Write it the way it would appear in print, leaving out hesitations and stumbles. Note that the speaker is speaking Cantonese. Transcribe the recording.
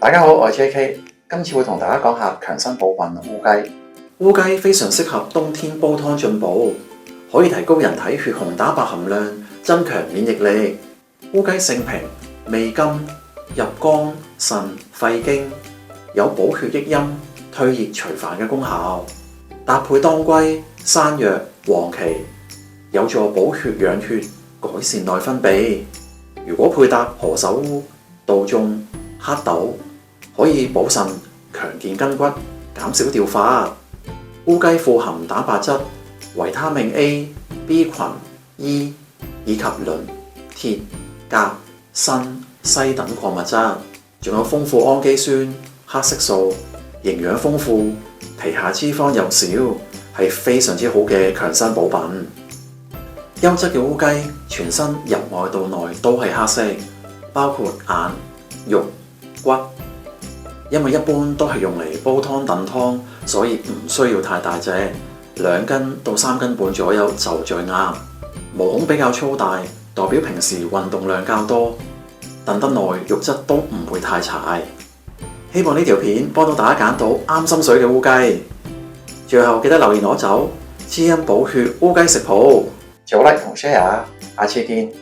大家好，我係 JK，今次會同大家講下強身補品烏雞。烏雞非常適合冬天煲湯進補，可以提高人體血紅蛋白含量，增強免疫力。烏雞性平，味甘，入肝、腎、肺經，有補血益陰、退熱除煩嘅功效。搭配當歸、山藥、黃芪，有助補血養血，改善內分泌。如果配搭何首烏、杜仲、黑豆，可以補腎、強健筋骨、減少掉髮。烏雞富含蛋白質、維他命 A、B 群、E 以及磷、鐵、鉀、鋅、硒等礦物質，仲有豐富氨基酸、黑色素，營養豐富，皮下脂肪又少，係非常之好嘅強身補品。優質嘅烏雞全身由外到內都係黑色，包括眼、肉、骨。因為一般都係用嚟煲湯燉湯，所以唔需要太大隻，2斤到3斤半左右就最啱。毛孔比較粗大，代表平時運動量較多，燉得耐肉質都唔會太柴。希望呢條片幫到大家揀到啱心水嘅烏雞。最後記得留言攞走滋陰補血烏雞食譜，做 like 同 share，下次見。